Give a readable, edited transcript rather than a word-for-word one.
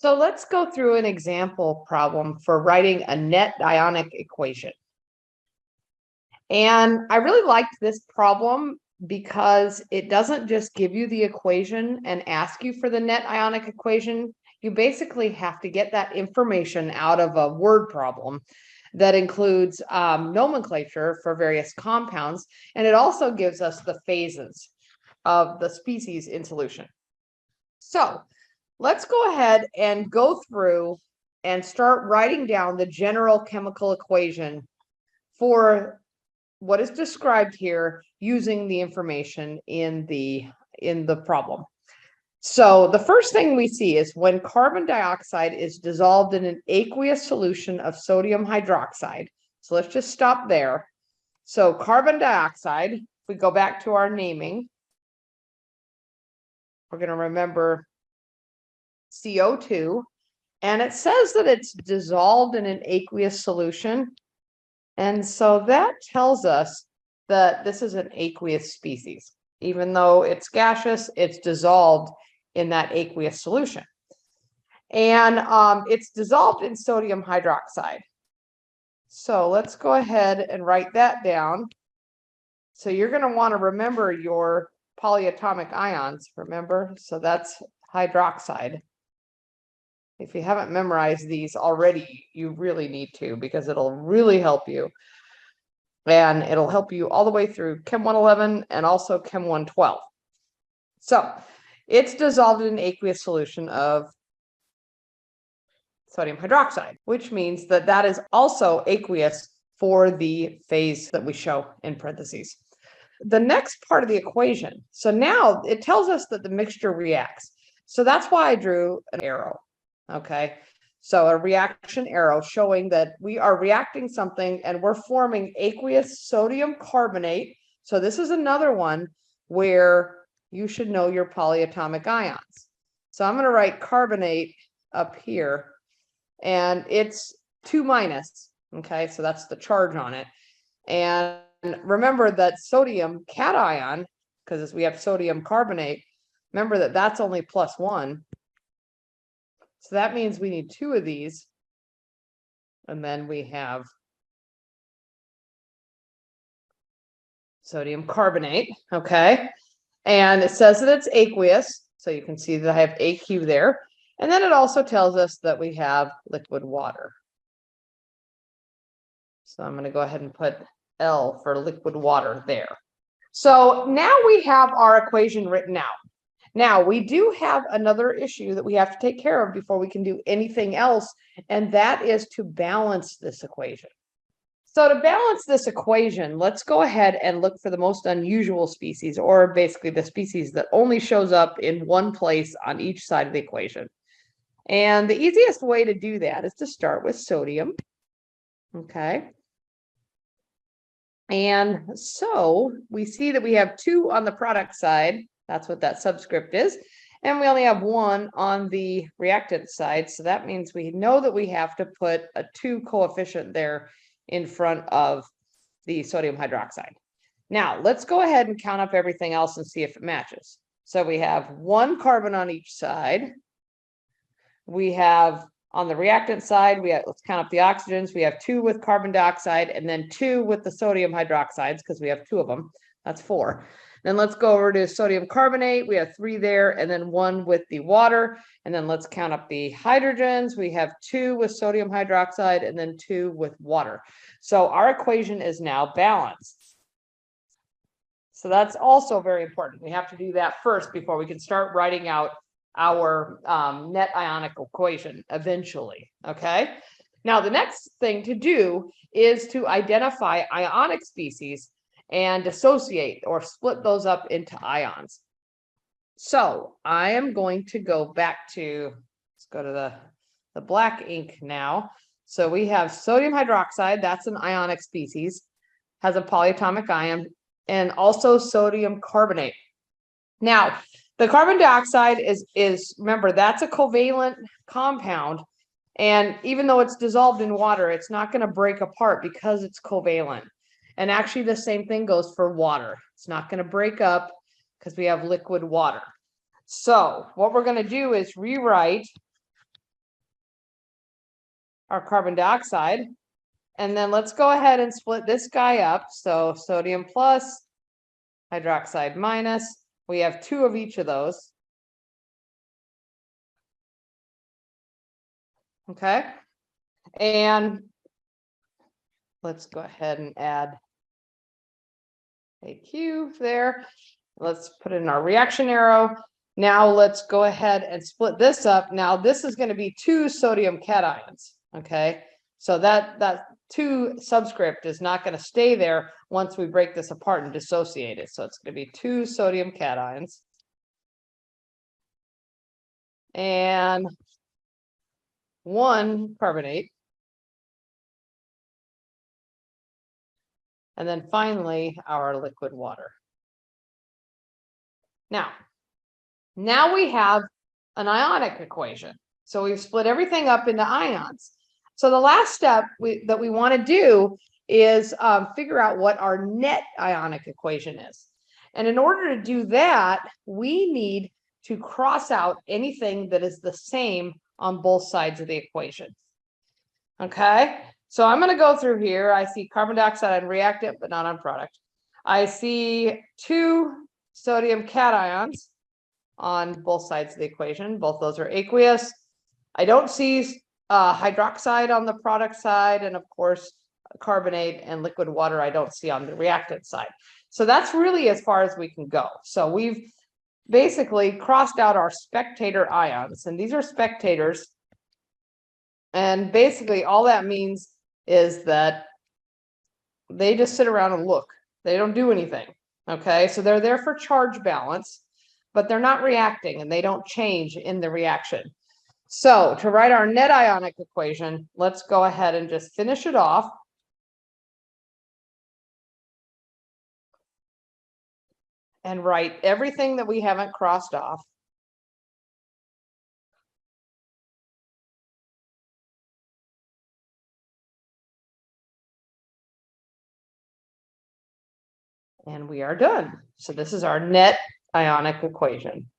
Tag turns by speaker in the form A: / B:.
A: So let's go through an example problem for writing a net ionic equation. And I really liked this problem because it doesn't just give you the equation and ask you for the net ionic equation. You basically have to get that information out of a word problem that includes nomenclature for various compounds. And it also gives us the phases of the species in solution. So let's go ahead and go through and start writing down the general chemical equation for what is described here using the information in the problem. So the first thing we see is when carbon dioxide is dissolved in an aqueous solution of sodium hydroxide. So let's just stop there. So carbon dioxide, if we go back to our naming, we're going to remember CO2, and it says that it's dissolved in an aqueous solution. And so that tells us that this is an aqueous species. Even though it's gaseous, it's dissolved in that aqueous solution. And it's dissolved in sodium hydroxide. So let's go ahead and write that down. So you're going to want to remember your polyatomic ions, remember? So that's hydroxide. If you haven't memorized these already, you really need to, because it'll really help you. And it'll help you all the way through Chem 111 and also Chem 112. So it's dissolved in an aqueous solution of sodium hydroxide, which means that that is also aqueous for the phase that we show in parentheses. The next part of the equation, so now it tells us that the mixture reacts. So that's why I drew an arrow. Okay, so a reaction arrow showing that we are reacting something and we're forming aqueous sodium carbonate. So this is another one where you should know your polyatomic ions. So I'm going to write carbonate up here, and it's 2-. Okay, so that's the charge on it. And remember that sodium cation, because we have sodium carbonate, remember that that's only +1. So that means we need 2 of these. And then we have sodium carbonate, okay? And it says that it's aqueous, so you can see that I have AQ there. And then it also tells us that we have liquid water. So I'm going to go ahead and put L for liquid water there. So now we have our equation written out. Now, we do have another issue that we have to take care of before we can do anything else, and that is to balance this equation. So to balance this equation, let's go ahead and look for the most unusual species, or basically the species that only shows up in one place on each side of the equation. And the easiest way to do that is to start with sodium. Okay. And so we see that we have 2 on the product side. That's what that subscript is. And we only have 1 on the reactant side. So that means we know that we have to put a 2 coefficient there in front of the sodium hydroxide. Now, let's go ahead and count up everything else and see if it matches. So we have 1 carbon on each side. We have on the reactant side, let's count up the oxygens. We have 2 with carbon dioxide and then 2 with the sodium hydroxides, because we have 2 of them. That's 4. Then let's go over to sodium carbonate. We have 3 there, and then 1 with the water. And then let's count up the hydrogens. We have 2 with sodium hydroxide and then 2 with water. So our equation is now balanced. So that's also very important. We have to do that first before we can start writing out our net ionic equation eventually. Okay. Now, the next thing to do is to identify ionic species and dissociate or split those up into ions. So I am going to go back to, let's go to the black ink now. So we have sodium hydroxide, that's an ionic species, has a polyatomic ion, and also sodium carbonate. Now, the carbon dioxide is remember, that's a covalent compound. And even though it's dissolved in water, it's not going to break apart because it's covalent. And actually, the same thing goes for water. It's not going to break up because we have liquid water. So what we're going to do is rewrite our carbon dioxide. And then let's go ahead and split this guy up. So sodium plus, hydroxide minus. We have 2 of each of those. Okay. And let's go ahead and add AQ there. Let's put in our reaction arrow. Now let's go ahead and split this up. Now this is going to be 2 sodium cations. Okay. So that 2 subscript is not going to stay there once we break this apart and dissociate it. So it's going to be 2 sodium cations. And 1 carbonate. And then finally, our liquid water. Now we have an ionic equation. So we've split everything up into ions. So the last step that we want to do is figure out what our net ionic equation is. And in order to do that, we need to cross out anything that is the same on both sides of the equation. Okay, so I'm going to go through here. I see carbon dioxide on reactant, but not on product. I see 2 sodium cations on both sides of the equation. Both those are aqueous. I don't see hydroxide on the product side, and of course, carbonate and liquid water I don't see on the reactant side. So that's really as far as we can go. So we've basically crossed out our spectator ions, and these are spectators. And basically all that means is that they just sit around and look. They don't do anything. Okay, so they're there for charge balance, but they're not reacting and they don't change in the reaction. So to write our net ionic equation, let's go ahead and just finish it off. And write everything that we haven't crossed off. And we are done. So this is our net ionic equation.